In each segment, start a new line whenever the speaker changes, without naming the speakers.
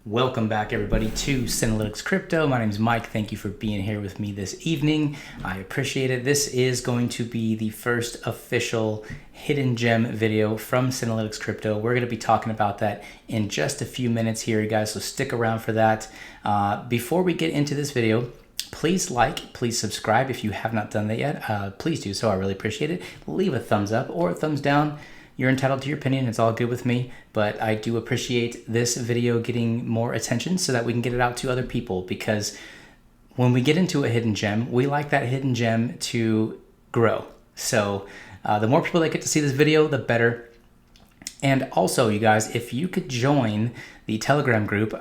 Welcome back, everybody, to Synalytics Crypto. My name is Mike. Thank you for being here with me this evening. I appreciate it. This is going to be the first official hidden gem video from Synalytics Crypto. We're going to be talking about that in just a few minutes here, you guys, so stick around for that. Before we get into this video, please please subscribe if you have not done that yet. Please do so. I really appreciate it. Leave a thumbs up or a thumbs down. You're entitled to your opinion. It's all good with me, but I do appreciate this video getting more attention so that we can get it out to other people, because when we get into a hidden gem, we like that hidden gem to grow. So the more people that get to see this video, the better. And also, you guys, if you could join the Telegram group,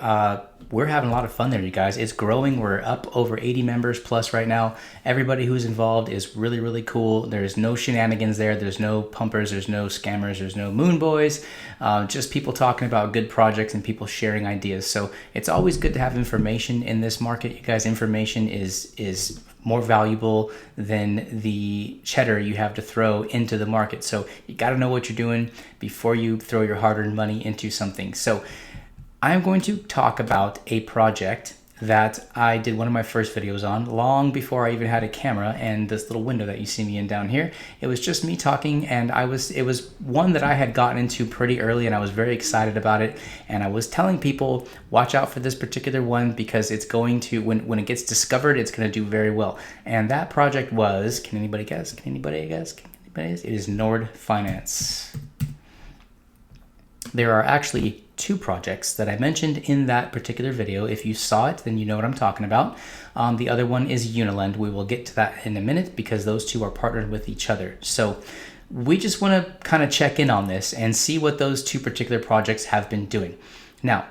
we're having a lot of fun there, you guys. It's growing. We're up over 80 members plus right now. Everybody who's involved is really, really cool. There's no shenanigans there. There's no pumpers. There's no scammers. There's no moon boys. Just people talking about good projects and people sharing ideas. So it's always good to have information in this market, you guys. Information is more valuable than the cheddar you have to throw into the market. So you got to know what you're doing before you throw your hard-earned money into something. So I'm going to talk about a project that I did one of my first videos on long before I even had a camera and this little window that you see me in down here. It was just me talking, and it was one that I had gotten into pretty early, and I was very excited about it. And I was telling people, watch out for this particular one, because it's going to, when it gets discovered, it's going to do very well. And that project was, can anybody guess? Can anybody guess? It is NORD Finance. There are actually two projects that I mentioned in that particular video. If you saw it, then you know what I'm talking about. The other one is Unilend. We will get to that in a minute because those two are partnered with each other. So we just want to kind of check in on this and see what those two particular projects have been doing. Now,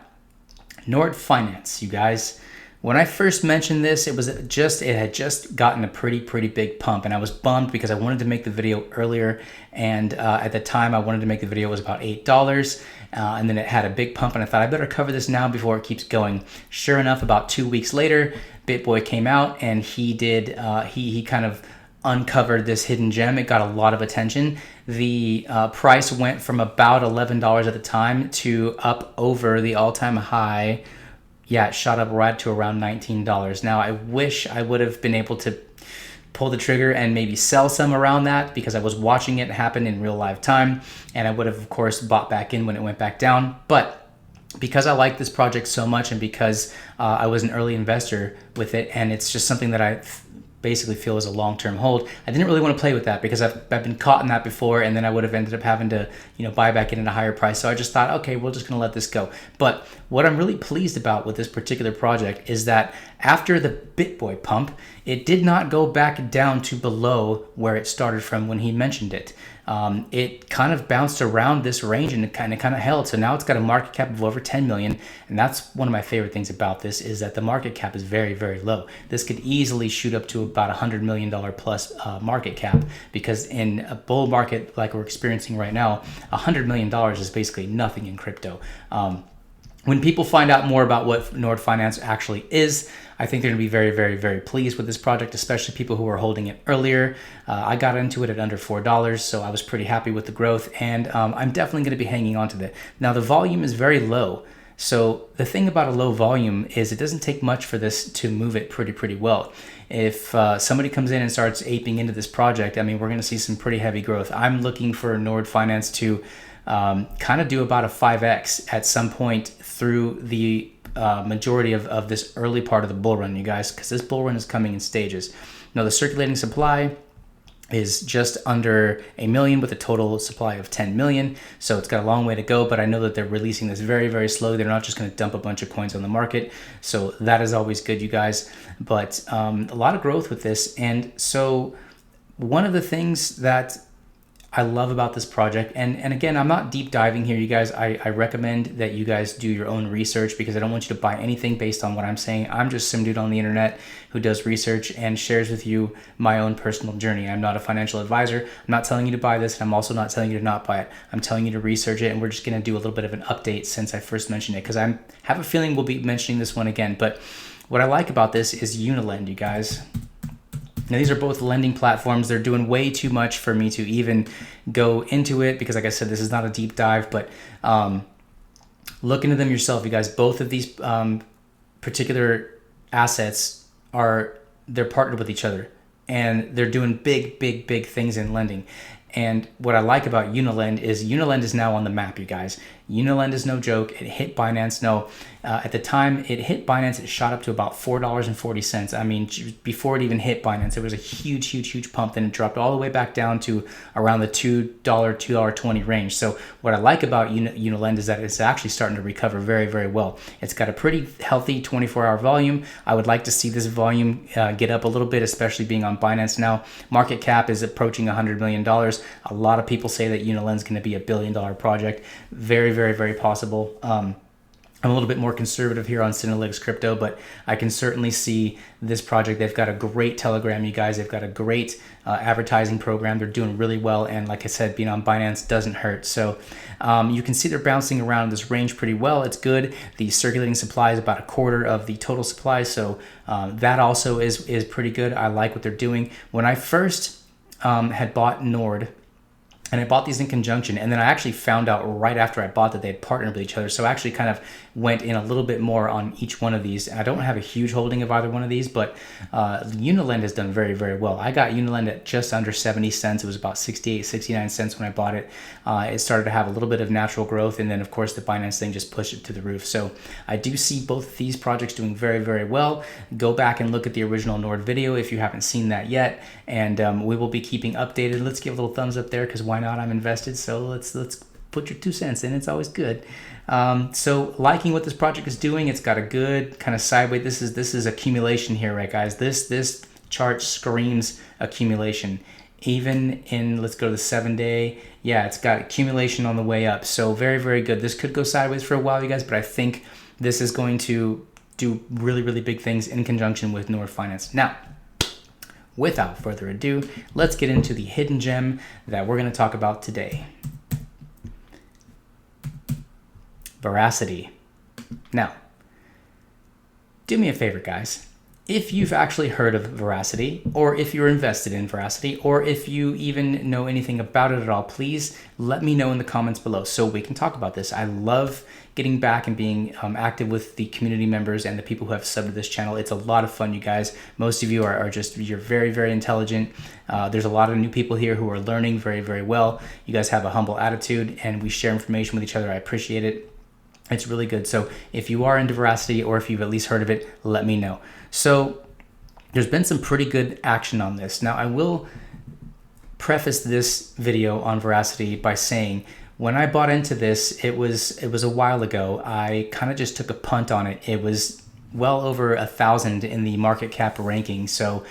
NORD Finance, you guys. When I first mentioned this, it had just gotten a pretty big pump, and I was bummed because I wanted to make the video earlier, and at the time I wanted to make the video was about $8, and then it had a big pump, and I thought I better cover this now before it keeps going. Sure enough, about 2 weeks later, BitBoy came out, and he kind of uncovered this hidden gem. It got a lot of attention. The price went from about $11 at the time to up over the all-time high. Yeah, it shot up right to around $19. Now, I wish I would have been able to pull the trigger and maybe sell some around that, because I was watching it happen in real live time, and I would have, of course, bought back in when it went back down. But because I like this project so much, and because I was an early investor with it, and it's just something that I basically feel is a long-term hold, I didn't really want to play with that, because I've been caught in that before, and then I would have ended up having to, buy back in at a higher price. So I just thought, okay, we're just going to let this go. But what I'm really pleased about with this particular project is that after the BitBoy pump, it did not go back down to below where it started from when he mentioned it. It kind of bounced around this range, and it kind of held. So now it's got a market cap of over 10 million. And that's one of my favorite things about this, is that the market cap is very low. This could easily shoot up to about $100 million plus market cap, because in a bull market like we're experiencing right now, $100 million is basically nothing in crypto. When people find out more about what NORD Finance actually is, I think they're going to be very pleased with this project, especially people who are holding it earlier. I got into it at under $4, so I was pretty happy with the growth, and I'm definitely going to be hanging on to that. Now, the volume is very low. So the thing about a low volume is it doesn't take much for this to move it pretty well. If somebody comes in and starts aping into this project, I mean, we're going to see some pretty heavy growth. I'm looking for NORD Finance to kind of do about a 5x at some point through the majority of this early part of the bull run, you guys, because this bull run is coming in stages. Now, the circulating supply is just under 1 million with a total supply of 10 million. So it's got a long way to go, but I know that they're releasing this very slowly. They're not just going to dump a bunch of coins on the market. So that is always good, you guys. But a lot of growth with this. And so one of the things that I love about this project, and again, I'm not deep diving here, you guys. I recommend that you guys do your own research, because I don't want you to buy anything based on what I'm saying. I'm just some dude on the internet who does research and shares with you my own personal journey. I'm not a financial advisor. I'm not telling you to buy this, and I'm also not telling you to not buy it. I'm telling you to research it, and we're just going to do a little bit of an update since I first mentioned it, because I have a feeling we'll be mentioning this one again. But what I like about this is Unilend, you guys. Now, these are both lending platforms. They're doing way too much for me to even go into it, because like I said, this is not a deep dive, but Look into them yourself, you guys. Both of these particular assets they're partnered with each other, and they're doing big things in lending. And what I like about Unilend is now on the map, you guys. Unilend is no joke. It hit Binance. At the time it hit Binance, it shot up to about $4.40. I mean, before it even hit Binance, it was a huge pump. Then it dropped all the way back down to around the $2.20 range. So what I like about Unilend is that it's actually starting to recover very well. It's got a pretty healthy 24-hour volume. I would like to see this volume get up a little bit, especially being on Binance now. Market cap is approaching $100 million. A lot of people say that Unilend's going to be a $1 billion project. Very possible. I'm a little bit more conservative here on Synalytics Crypto, but I can certainly see this project. They've got a great Telegram, you guys. They've got a great advertising program. They're doing really well. And like I said, being on Binance doesn't hurt. So you can see they're bouncing around this range pretty well. It's good. The circulating supply is about a quarter of the total supply. So that also is pretty good. I like what they're doing. When I first had bought NORD, and I bought these in conjunction, and then I actually found out right after I bought that they had partnered with each other. So I actually kind of went in a little bit more on each one of these. I don't have a huge holding of either one of these, but Unilend has done very well. I got Unilend at just under 70 cents. It was about 68, 69 cents when I bought it. It started to have a little bit of natural growth, and then of course the Binance thing just pushed it to the roof. So I do see both of these projects doing very well. Go back and look at the original NORD video if you haven't seen that yet, and we will be keeping updated. Let's give a little thumbs up there, because why not? I'm invested, so let's put your 2 cents in. It's always good. So liking what this project is doing. It's got a good kind of sideways. This is accumulation here, right, guys? This chart screams accumulation. Even in, let's go to the 7-day. Yeah, it's got accumulation on the way up. So very good. This could go sideways for a while, you guys, but I think this is going to do really big things in conjunction with NORD Finance. Now, without further ado, let's get into the hidden gem that we're going to talk about today. Veracity. Now, do me a favor, guys. If you've actually heard of Veracity, or if you're invested in Veracity, or if you even know anything about it at all, please let me know in the comments below so we can talk about this. I love getting back and being active with the community members and the people who have subbed to this channel. It's a lot of fun, you guys. Most of you are just, you're very intelligent. There's a lot of new people here who are learning very well. You guys have a humble attitude, and we share information with each other. I appreciate it. It's really good. So if you are into Veracity, or if you've at least heard of it, let me know. So there's been some pretty good action on this. Now, I will preface this video on Veracity by saying, when I bought into this, it was a while ago. I kind of just took a punt on it. It was well over 1,000 in the market cap ranking. So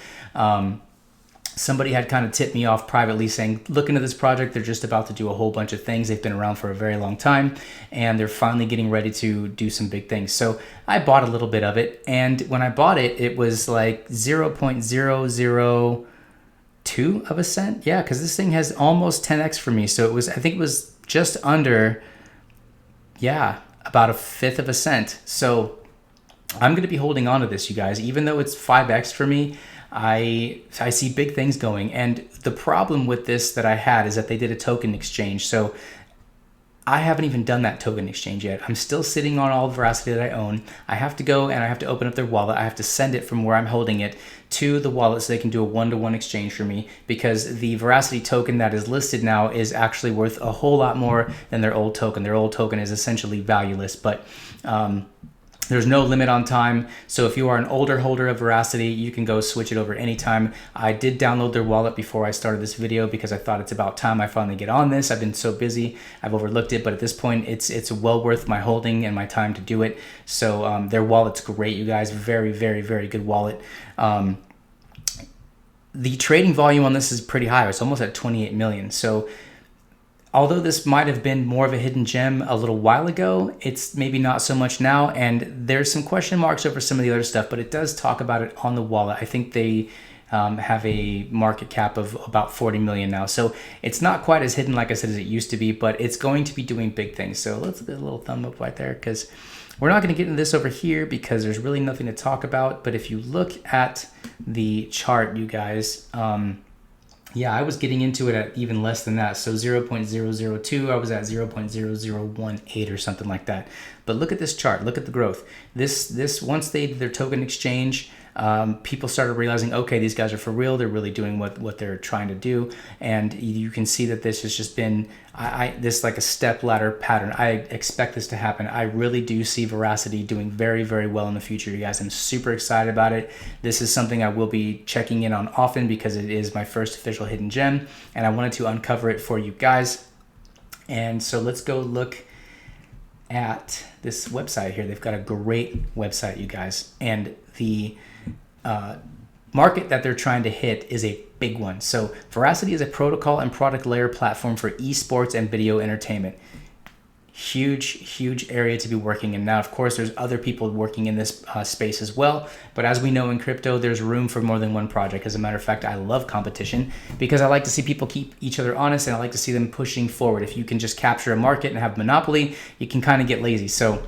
somebody had kind of tipped me off privately saying, look into this project. They're just about to do a whole bunch of things. They've been around for a very long time, and they're finally getting ready to do some big things. So I bought a little bit of it, and when I bought it, it was like 0.002 of a cent. Yeah, because this thing has almost 10x for me. So it was, I think it was just under, yeah, about 1/5 of a cent. So I'm going to be holding on to this, you guys, even though it's 5x for me. I see big things going, and the problem with this that I had is that they did a token exchange. So I haven't even done that token exchange yet. I'm still sitting on all the Veracity that I own. I have to go and I have to open up their wallet. I have to send it from where I'm holding it to the wallet so they can do a one-to-one exchange for me, because the Veracity token that is listed now is actually worth a whole lot more than their old token. Their old token is essentially valueless, but there's no limit on time. So if you are an older holder of Veracity, you can go switch it over anytime. I did download their wallet before I started this video because I thought it's about time I finally get on this. I've been so busy, I've overlooked it, but at this point, it's well worth my holding and my time to do it. So their wallet's great, you guys. Very good wallet. The trading volume on this is pretty high. It's almost at 28 million. So although this might have been more of a hidden gem a little while ago, it's maybe not so much now, and there's some question marks over some of the other stuff, but it does talk about it on the wallet. I think they have a market cap of about 40 million now, so it's not quite as hidden, like I said, as it used to be, but it's going to be doing big things. So let's get a little thumb up right there, because we're not going to get into this over here because there's really nothing to talk about. But if you look at the chart, you guys, Yeah, I was getting into it at even less than that. So 0.002, I was at 0.0018 or something like that. But look at this chart. Look at the growth. This once they did their token exchange, people started realizing, okay, these guys are for real. They're really doing what they're trying to do. And you can see that this has just been this like a step ladder pattern. I expect this to happen. I really do see Veracity doing very, very well in the future, you guys. I'm super excited about it. This is something I will be checking in on often because it is my first official hidden gem, and I wanted to uncover it for you guys. And so let's go look at this website here. They've got a great website, you guys, and the market that they're trying to hit is a big one. So Veracity is a protocol and product layer platform for esports and video entertainment. Huge area to be working in. Now, of course, there's other people working in this space as well, but as we know in crypto, there's room for more than one project. As a matter of fact, I love competition because I like to see people keep each other honest, and I like to see them pushing forward. If you can just capture a market and have monopoly, you can kind of get lazy. So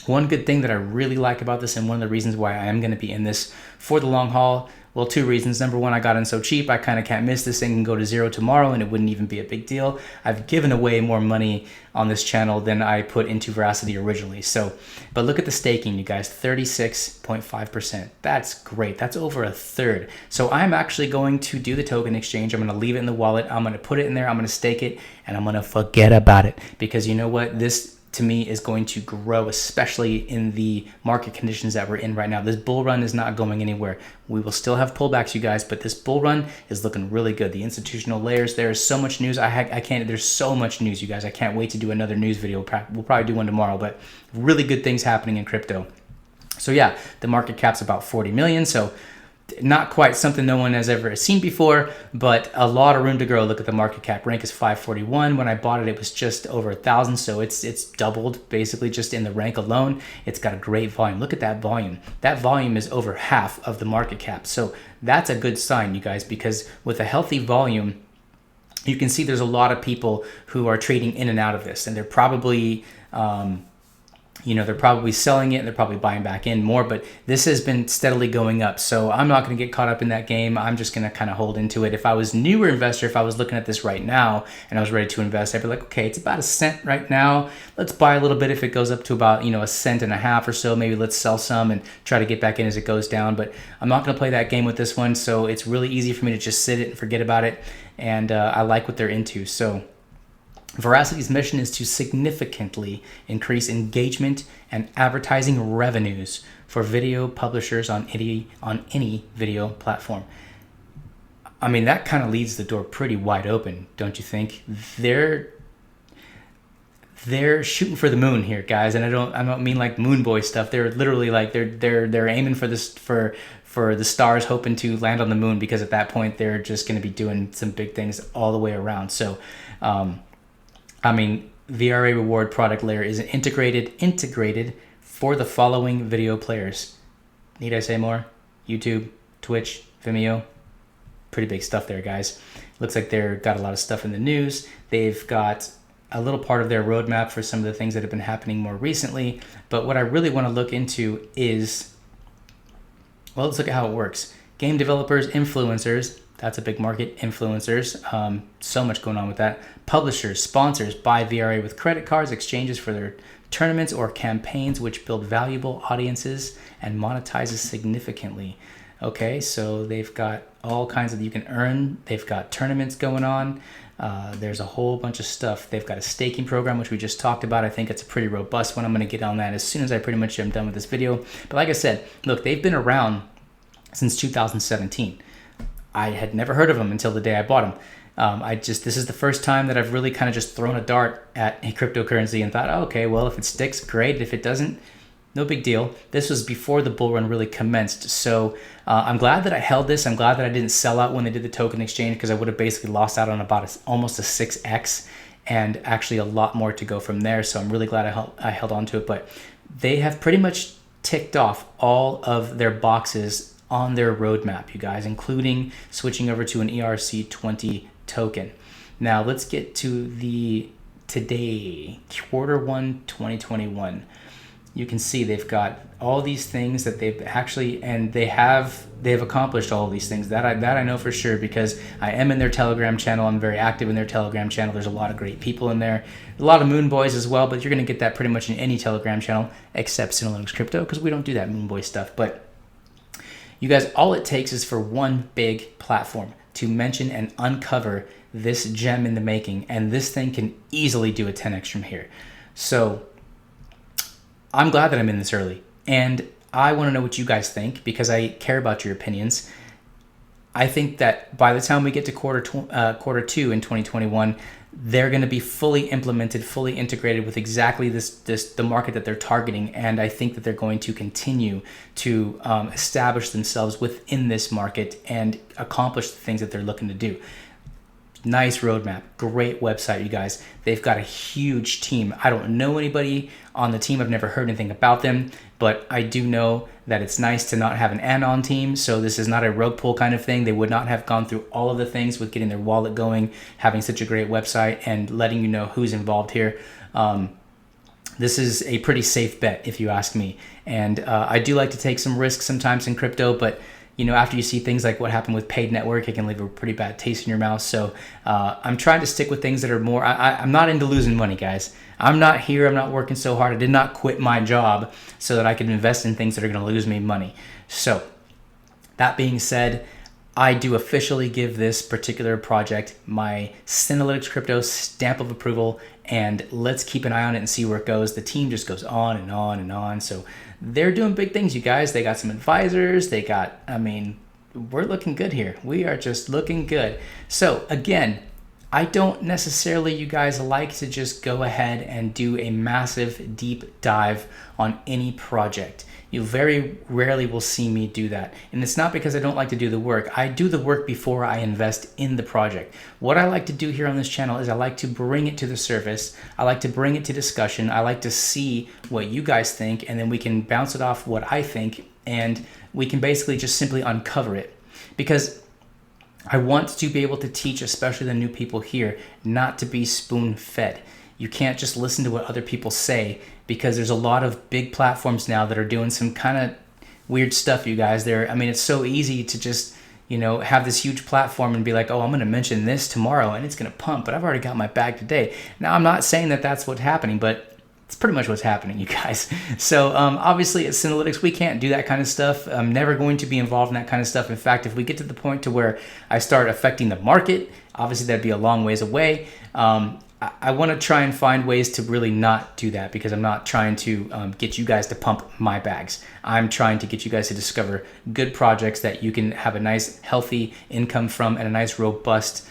one good thing that I really like about this, and one of the reasons why I am going to be in this for the long haul, well, two reasons. Number one, I got in so cheap, I kind of can't miss this thing and go to zero tomorrow, and it wouldn't even be a big deal. I've given away more money on this channel than I put into Veracity originally. So, but look at the staking, you guys, 36.5%. That's great. That's over a third. So I'm actually going to do the token exchange. I'm going to leave it in the wallet. I'm going to put it in there. I'm going to stake it, and I'm going to forget about it because you know what? This to me is going to grow, especially in the market conditions that we're in right now. This bull run is not going anywhere. We will still have pullbacks, you guys, but this bull run is looking really good. The institutional layers, there is so much news. I can't, there's so much news, you guys. I can't wait to do another news video. We'll probably do one tomorrow, but really good things happening in crypto. So yeah, the market cap's about 40 million. So not quite something no one has ever seen before, but a lot of room to grow. Look at the market cap. Rank is 541. When I bought it, it was just over 1,000. So it's doubled basically just in the rank alone. It's got a great volume. Look at that volume. That volume is over half of the market cap. So that's a good sign, you guys, because with a healthy volume, you can see there's a lot of people who are trading in and out of this, and they're probably they're probably selling it and they're probably buying back in more, but this has been steadily going up. So I'm not going to get caught up in that game. I'm just going to kind of hold into it. If I was a newer investor, if I was looking at this right now and I was ready to invest, I'd be like, okay, it's about a cent right now. Let's buy a little bit. If it goes up to about, a cent and a half or so, maybe let's sell some and try to get back in as it goes down. But I'm not going to play that game with this one. So it's really easy for me to just sit it and forget about it. And I like what they're into. So Veracity's mission is to significantly increase engagement and advertising revenues for video publishers on any video platform. I mean, that kind of leaves the door pretty wide open, don't you think? They're shooting for the moon here, guys, and I don't mean like moon boy stuff. They're literally like they're aiming for this for the stars, hoping to land on the moon, because at that point they're just going to be doing some big things all the way around. So VRA reward product layer is integrated for the following video players. Need I say more? YouTube, Twitch, Vimeo. Pretty big stuff there, guys. Looks like they've got a lot of stuff in the news. They've got a little part of their roadmap for some of the things that have been happening more recently. But what I really want to look into is, well, let's look at how it works. Game developers, influencers. That's a big market. Influencers, so much going on with that. Publishers, sponsors, buy VRA with credit cards, exchanges for their tournaments or campaigns, which build valuable audiences and monetizes significantly. Okay, so they've got all kinds of, you can earn, they've got tournaments going on. There's a whole bunch of stuff. They've got a staking program, which we just talked about. I think it's a pretty robust one. I'm going to get on that as soon as I pretty much am done with this video. But like I said, look, they've been around since 2017. I had never heard of them until the day I bought them. This is the first time that I've really kind of just thrown a dart at a cryptocurrency and thought, oh, okay, well, if it sticks, great. If it doesn't, no big deal. This was before the bull run really commenced. So I'm glad that I held this. I'm glad that I didn't sell out when they did the token exchange, because I would have basically lost out on about almost a 6x, and actually a lot more to go from there. So I'm really glad I held on to it. But they have pretty much ticked off all of their boxes on their roadmap, you guys, including switching over to an ERC20 token. Now let's get to the today, Q1 2021. you can see they've got all these things that they've actually, and they've accomplished all of these things. That I know for sure, because I am in their Telegram channel. I'm very active in their Telegram channel. There's a lot of great people in there, a lot of Moon Boys as well, but you're going to get that pretty much in any Telegram channel except Synalytics Crypto, because we don't do that Moon Boy stuff. But you guys, all it takes is for one big platform to mention and uncover this gem in the making, and this thing can easily do a 10x from here. So I'm glad that I'm in this early, and I want to know what you guys think, because I care about your opinions. I think that by the time we get to quarter two in 2021, they're going to be fully implemented, fully integrated with exactly the market that they're targeting, and I think that they're going to continue to establish themselves within this market and accomplish the things that they're looking to do. Nice roadmap, great website, you guys. They've got a huge team. I don't know anybody on the team. I've never heard anything about them, but I do know that it's nice to not have an anon team. So this is not a rug pull kind of thing. They would not have gone through all of the things with getting their wallet going, having such a great website, and letting you know who's involved here. This is a pretty safe bet, if you ask me. And I do like to take some risks sometimes in crypto, but you know, after you see things like what happened with Paid Network, it can leave a pretty bad taste in your mouth. So I'm trying to stick with things that are more, I'm not into losing money, guys. I'm not here, I'm not working so hard. I did not quit my job so that I could invest in things that are gonna lose me money. So that being said, I do officially give this particular project my Synalytics Crypto stamp of approval, and let's keep an eye on it and see where it goes. The team just goes on and on and on. So they're doing big things, you guys. They got some advisors. They got, I mean, we're looking good here. We are just looking good. So again, I don't necessarily, you guys, like to just go ahead and do a massive deep dive on any project. You very rarely will see me do that. And it's not because I don't like to do the work. I do the work before I invest in the project. What I like to do here on this channel is I like to bring it to the surface. I like to bring it to discussion. I like to see what you guys think, and then we can bounce it off what I think, and we can basically just simply uncover it. Because I want to be able to teach, especially the new people here, not to be spoon-fed. You can't just listen to what other people say, because there's a lot of big platforms now that are doing some kind of weird stuff, you guys. I mean, it's so easy to just, you know, have this huge platform and be like, oh, I'm going to mention this tomorrow and it's going to pump, but I've already got my bag today. Now, I'm not saying that that's what's happening, but it's pretty much what's happening, you guys. So obviously at Synalytics, we can't do that kind of stuff. I'm never going to be involved in that kind of stuff. In fact, if we get to the point to where I start affecting the market, obviously that'd be a long ways away. I want to try and find ways to really not do that, because I'm not trying to get you guys to pump my bags. I'm trying to get you guys to discover good projects that you can have a nice, healthy income from, and a nice, robust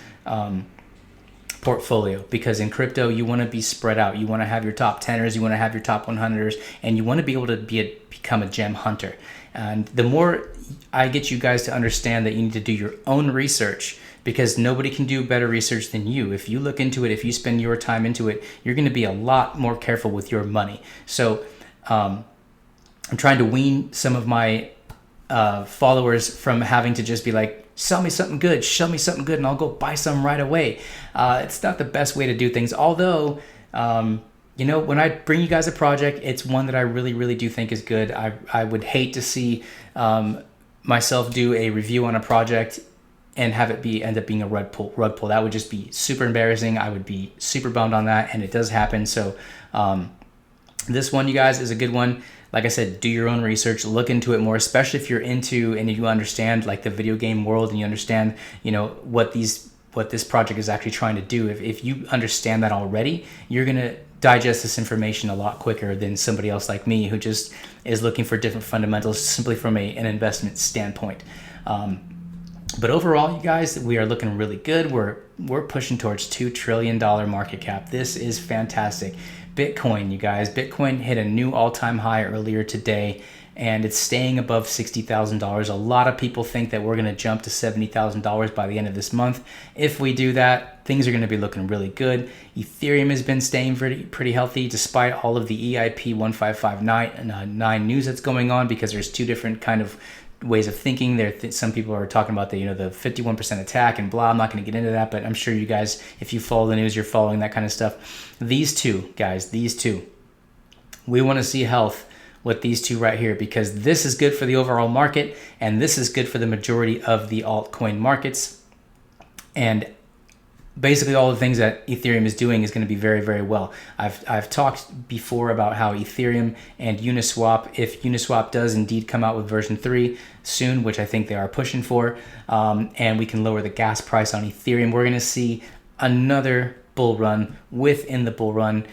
portfolio. Because in crypto, you want to be spread out. You want to have your top 10ers, you want to have your top 100ers, and you want to be able to become a gem hunter. And the more I get you guys to understand that you need to do your own research, because nobody can do better research than you. If you look into it, if you spend your time into it, you're going to be a lot more careful with your money. So I'm trying to wean some of my followers from having to just be like, sell me something good, show me something good, and I'll go buy some right away. It's not the best way to do things. Although, you know, when I bring you guys a project, it's one that I really, really do think is good. I would hate to see myself do a review on a project and have it end up being a rug pull. That would just be super embarrassing. I would be super bummed on that, and it does happen. So this one, you guys, is a good one. Like I said, do your own research, look into it more, especially if you're into and if you understand like the video game world, and you understand, you know, what this project is actually trying to do. If you understand that already, you're gonna digest this information a lot quicker than somebody else like me, who just is looking for different fundamentals simply from an investment standpoint. But overall, you guys, we are looking really good. We're pushing towards $2 trillion market cap. This is fantastic. Bitcoin, you guys, Bitcoin hit a new all-time high earlier today, and it's staying above $60,000. A lot of people think that we're going to jump to $70,000 by the end of this month. If we do that, things are going to be looking really good. Ethereum has been staying pretty healthy despite all of the EIP 1559 news that's going on, because there's two different kind of ways of thinking there. Some people are talking about the 51% attack and blah. I'm not going to get into that, but I'm sure you guys, if you follow the news, you're following that kind of stuff. These two guys, We want to see health with these two right here, because this is good for the overall market and this is good for the majority of the altcoin markets. And basically all the things that Ethereum is doing is going to be very, very well. I've talked before about how Ethereum and Uniswap, if Uniswap does indeed come out with version 3 soon, which I think they are pushing for, and we can lower the gas price on Ethereum, we're going to see another bull run within the bull run.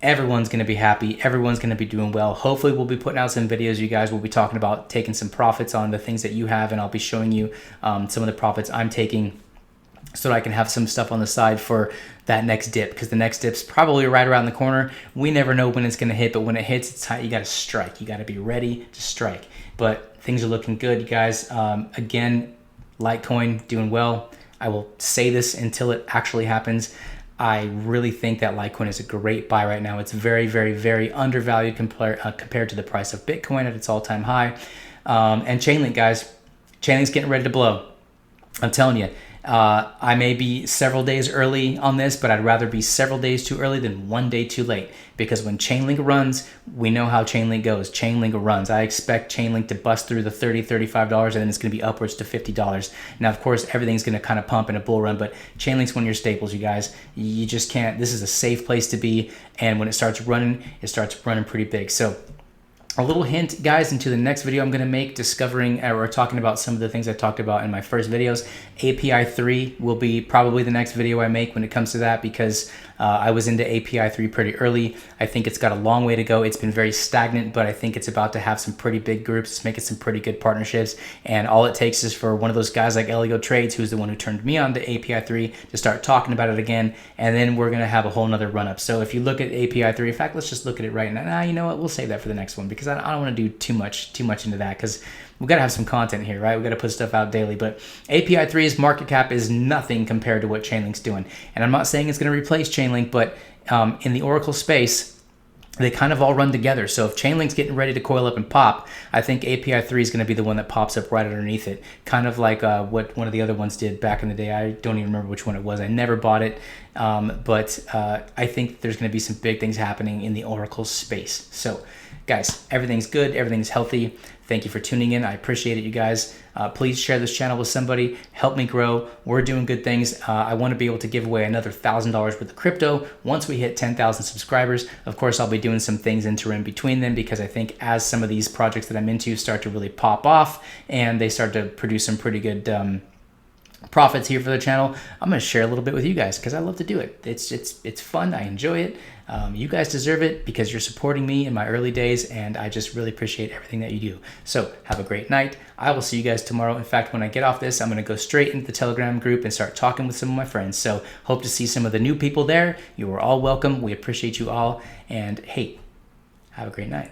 Everyone's going to be happy. Everyone's going to be doing well. Hopefully we'll be putting out some videos. You guys will be talking about taking some profits on the things that you have, and I'll be showing you some of the profits I'm taking so that I can have some stuff on the side for that next dip, because the next dip's probably right around the corner. We never know when it's going to hit, but when it hits, it's time. You got to strike. You got to be ready to strike. But things are looking good, you guys. Again, Litecoin doing well. I will say this until it actually happens. I really think that Litecoin is a great buy right now. It's very, very, very undervalued compared to the price of Bitcoin at its all-time high. And Chainlink, guys, Chainlink's getting ready to blow. I'm telling you, I may be several days early on this, but I'd rather be several days too early than one day too late. Because when Chainlink runs, we know how Chainlink goes. Chainlink runs. I expect Chainlink to bust through the $30, $35, and then it's going to be upwards to $50. Now, of course, everything's going to kind of pump in a bull run, but Chainlink's one of your staples, you guys. You just can't. This is a safe place to be, and when it starts running pretty big. So a little hint, guys, into the next video I'm going to make discovering or talking about some of the things I talked about in my first videos. API 3 will be probably the next video I make when it comes to that, because I was into API 3 pretty early. I think it's got a long way to go. It's been very stagnant, but I think it's about to have some pretty big groups. It's making some pretty good partnerships, and all it takes is for one of those guys like Elio Trades, who's the one who turned me on to API 3, to start talking about it again, and then we're going to have a whole nother run up. So if you look at API 3, in fact, let's just look at it right now. You know what? We'll save that for the next one, because I don't want to do too much into that, because we got to have some content here, right? We got to put stuff out daily. But API 3's market cap is nothing compared to what Chainlink's doing. And I'm not saying it's going to replace Chainlink, but in the Oracle space, they kind of all run together. So if Chainlink's getting ready to coil up and pop, I think API 3 is going to be the one that pops up right underneath it. Kind of like what one of the other ones did back in the day. I don't even remember which one it was. I never bought it. But I think there's going to be some big things happening in the Oracle space. So guys, everything's good. Everything's healthy. Thank you for tuning in. I appreciate it, you guys. Please share this channel with somebody. Help me grow. We're doing good things. I want to be able to give away another $1,000 worth of crypto once we hit 10,000 subscribers. Of course, I'll be doing some things interim between them, because I think as some of these projects that I'm into start to really pop off and they start to produce some pretty good profits here for the channel, I'm going to share a little bit with you guys, because I love to do it. It's fun. I enjoy it. You guys deserve it, because you're supporting me in my early days, and I just really appreciate everything that you do. So have a great night. I will see you guys tomorrow. In fact, when I get off this, I'm going to go straight into the Telegram group and start talking with some of my friends. So hope to see some of the new people there. You are all welcome. We appreciate you all. And hey, have a great night.